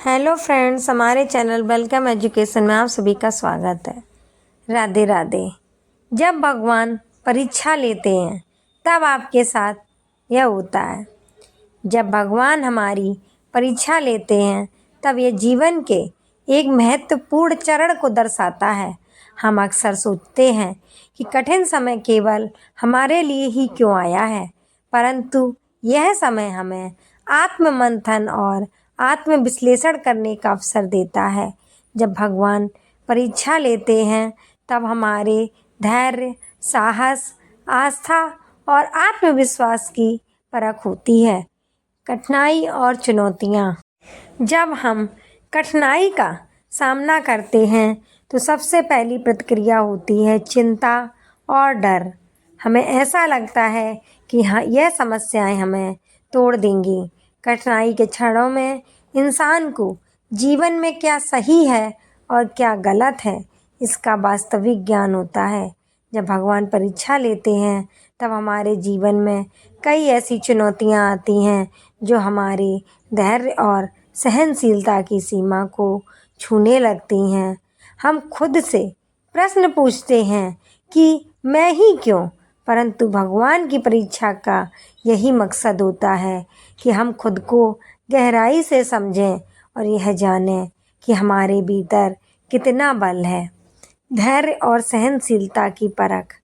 Hello friends, हमारे channel welcome education में आप सभी का स्वागत है। राधे राधे। जब भगवान परीक्षा लेते हैं तब आपके साथ यह होता है। जब भगवान हमारी परीक्षा लेते हैं तब यह जीवन के एक महत्वपूर्ण चरण को दर्शाता है। हम अक्सर सोचते हैं कि कठिन समय केवल हमारे लिए ही क्यों आया है, परंतु यह समय हमें आत्ममंथन और आत्मविश्लेषण करने का अवसर देता है। जब भगवान परीक्षा लेते हैं तब हमारे धैर्य, साहस, आस्था और आत्मविश्वास की परख होती है। कठिनाई और चुनौतियाँ। जब हम कठिनाई का सामना करते हैं तो सबसे पहली प्रतिक्रिया होती है चिंता और डर। हमें ऐसा लगता है कि यह समस्याएं हमें तोड़ देंगी। कठिनाई के क्षणों में इंसान को जीवन में क्या सही है और क्या गलत है, इसका वास्तविक ज्ञान होता है। जब भगवान परीक्षा लेते हैं तब हमारे जीवन में कई ऐसी चुनौतियां आती हैं जो हमारे धैर्य और सहनशीलता की सीमा को छूने लगती हैं। हम खुद से प्रश्न पूछते हैं कि मैं ही क्यों, परंतु भगवान की परीक्षा का यही मकसद होता है कि हम खुद को गहराई से समझें और यह जानें कि हमारे भीतर कितना बल है। धैर्य और सहनशीलता की परख।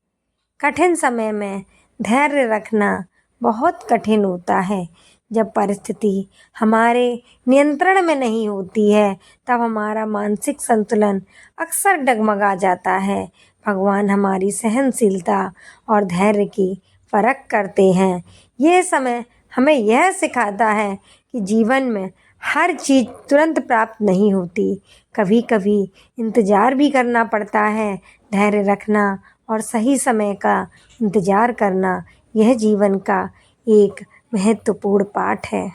कठिन समय में धैर्य रखना बहुत कठिन होता है। जब परिस्थिति हमारे नियंत्रण में नहीं होती है तब हमारा मानसिक संतुलन अक्सर डगमगा जाता है। भगवान हमारी सहनशीलता और धैर्य की परख करते हैं। ये समय हमें यह सिखाता है कि जीवन में हर चीज़ तुरंत प्राप्त नहीं होती। कभी कभी इंतज़ार भी करना पड़ता है। धैर्य रखना और सही समय का इंतज़ार करना यह जीवन का एक महत्वपूर्ण पाठ है।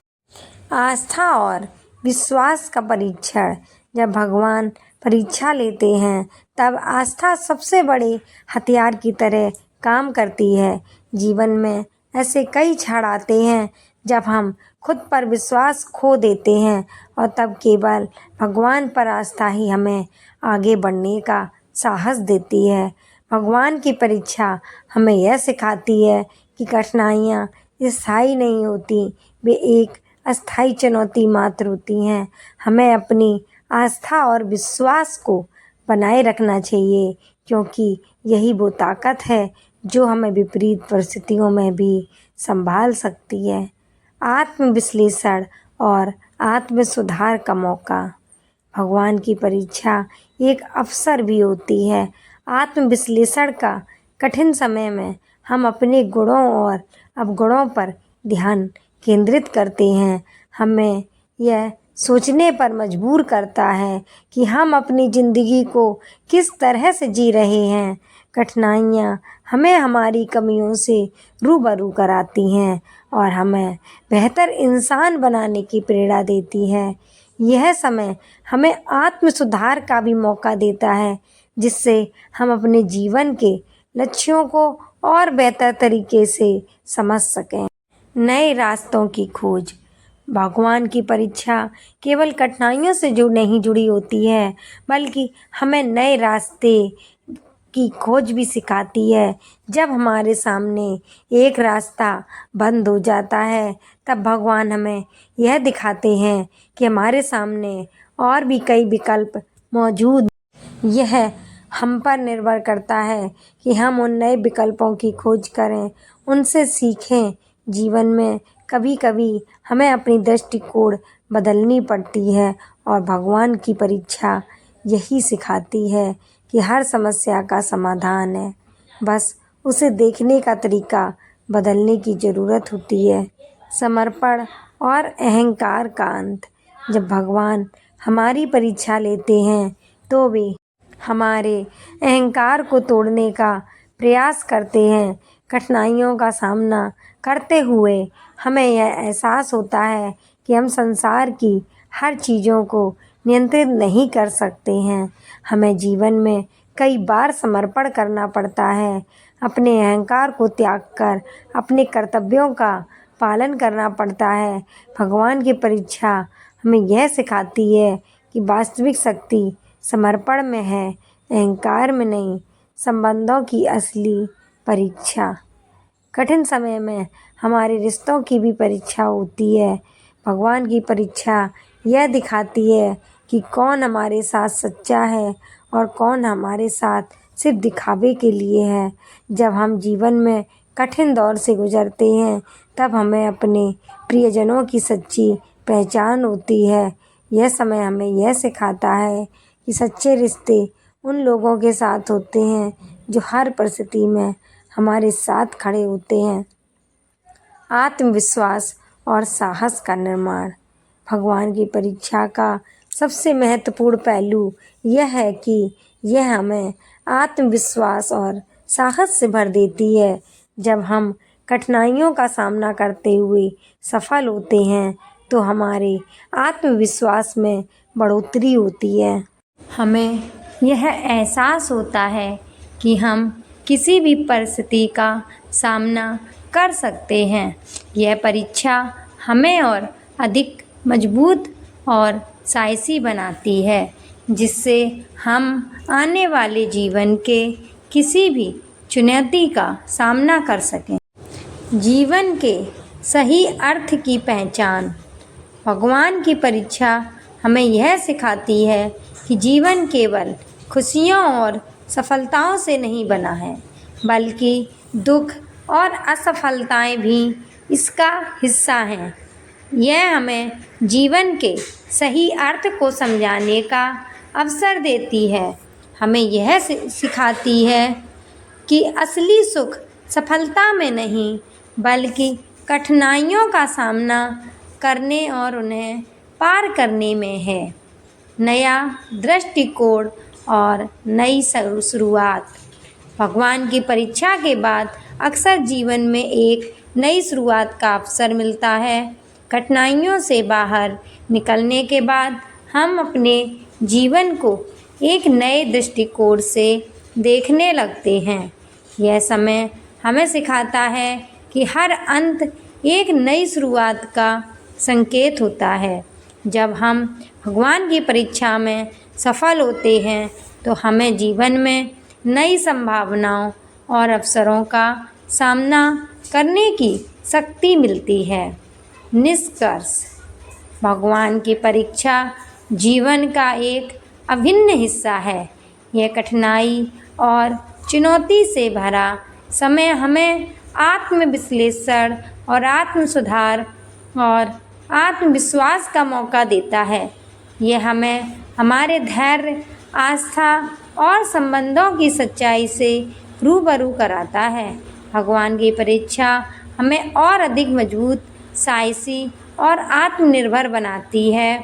आस्था और विश्वास का परीक्षण। जब भगवान परीक्षा लेते हैं तब आस्था सबसे बड़े हथियार की तरह काम करती है। जीवन में ऐसे कई क्षण आते हैं जब हम खुद पर विश्वास खो देते हैं और तब केवल भगवान पर आस्था ही हमें आगे बढ़ने का साहस देती है। भगवान की परीक्षा हमें यह सिखाती है कि कठिनाइयाँ स्थायी नहीं होती, वे एक अस्थायी चुनौती मात्र होती हैं। हमें अपनी आस्था और विश्वास को बनाए रखना चाहिए, क्योंकि यही वो ताकत है जो हमें विपरीत परिस्थितियों में भी संभाल सकती है। आत्मविश्लेषण और आत्म सुधार का मौका। भगवान की परीक्षा एक अवसर भी होती है आत्मविश्लेषण का। कठिन समय में हम अपने गुणों और अवगुणों पर ध्यान केंद्रित करते हैं। हमें यह सोचने पर मजबूर करता है कि हम अपनी ज़िंदगी को किस तरह से जी रहे हैं। कठिनाइयाँ हमें हमारी कमियों से रूबरू कराती हैं और हमें बेहतर इंसान बनाने की प्रेरणा देती है। यह समय हमें आत्म सुधार का भी मौका देता है, जिससे हम अपने जीवन के लक्ष्यों को और बेहतर तरीके से समझ सकें। नए रास्तों की खोज। भगवान की परीक्षा केवल कठिनाइयों से नहीं जुड़ी होती है, बल्कि हमें नए रास्ते की खोज भी सिखाती है। जब हमारे सामने एक रास्ता बंद हो जाता है तब भगवान हमें यह दिखाते हैं कि हमारे सामने और भी कई विकल्प मौजूद। यह हम पर निर्भर करता है कि हम उन नए विकल्पों की खोज करें, उनसे सीखें। जीवन में कभी कभी हमें अपनी दृष्टिकोण बदलनी पड़ती है और भगवान की परीक्षा यही सिखाती है कि हर समस्या का समाधान है, बस उसे देखने का तरीका बदलने की ज़रूरत होती है। समर्पण और अहंकार का अंत। जब भगवान हमारी परीक्षा लेते हैं तो वे हमारे अहंकार को तोड़ने का प्रयास करते हैं। कठिनाइयों का सामना करते हुए हमें यह एहसास होता है कि हम संसार की हर चीज़ों को नियंत्रित नहीं कर सकते हैं। हमें जीवन में कई बार समर्पण करना पड़ता है, अपने अहंकार को त्याग कर अपने कर्तव्यों का पालन करना पड़ता है। भगवान की परीक्षा हमें यह सिखाती है कि वास्तविक शक्ति समर्पण में है, अहंकार में नहीं। संबंधों की असली परीक्षा। कठिन समय में हमारे रिश्तों की भी परीक्षा होती है। भगवान की परीक्षा यह दिखाती है कि कौन हमारे साथ सच्चा है और कौन हमारे साथ सिर्फ दिखावे के लिए है। जब हम जीवन में कठिन दौर से गुजरते हैं तब हमें अपने प्रियजनों की सच्ची पहचान होती है। यह समय हमें यह सिखाता है कि सच्चे रिश्ते उन लोगों के साथ होते हैं जो हर परिस्थिति में हमारे साथ खड़े होते हैं। आत्मविश्वास और साहस का निर्माण। भगवान की परीक्षा का सबसे महत्वपूर्ण पहलू यह है कि यह हमें आत्मविश्वास और साहस से भर देती है। जब हम कठिनाइयों का सामना करते हुए सफल होते हैं तो हमारे आत्मविश्वास में बढ़ोतरी होती है। हमें यह एहसास होता है कि हम किसी भी परिस्थिति का सामना कर सकते हैं। यह परीक्षा हमें और अधिक मजबूत और साहसी बनाती है, जिससे हम आने वाले जीवन के किसी भी चुनौती का सामना कर सकें। जीवन के सही अर्थ की पहचान। भगवान की परीक्षा हमें यह सिखाती है कि जीवन केवल खुशियों और सफलताओं से नहीं बना है, बल्कि दुख और असफलताएं भी इसका हिस्सा हैं। यह हमें जीवन के सही अर्थ को समझाने का अवसर देती है। हमें यह सिखाती है कि असली सुख सफलता में नहीं, बल्कि कठिनाइयों का सामना करने और उन्हें पार करने में है। नया दृष्टिकोण और नई शुरुआत। भगवान की परीक्षा के बाद अक्सर जीवन में एक नई शुरुआत का अवसर मिलता है। कठिनाइयों से बाहर निकलने के बाद हम अपने जीवन को एक नए दृष्टिकोण से देखने लगते हैं। यह समय हमें सिखाता है कि हर अंत एक नई शुरुआत का संकेत होता है। जब हम भगवान की परीक्षा में सफल होते हैं तो हमें जीवन में नई संभावनाओं और अवसरों का सामना करने की शक्ति मिलती है। निष्कर्ष। भगवान की परीक्षा जीवन का एक अभिन्न हिस्सा है। यह कठिनाई और चुनौती से भरा समय हमें आत्मविश्लेषण और आत्म सुधार और आत्मविश्वास का मौका देता है। यह हमें हमारे धैर्य, आस्था और संबंधों की सच्चाई से रूबरू कराता है। भगवान की परीक्षा हमें और अधिक मजबूत, साहसी और आत्मनिर्भर बनाती है,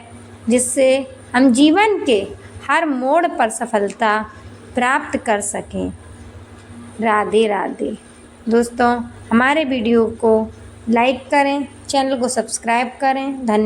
जिससे हम जीवन के हर मोड़ पर सफलता प्राप्त कर सकें। राधे राधे। दोस्तों, हमारे वीडियो को लाइक करें, चैनल को सब्सक्राइब करें। धन्यवाद।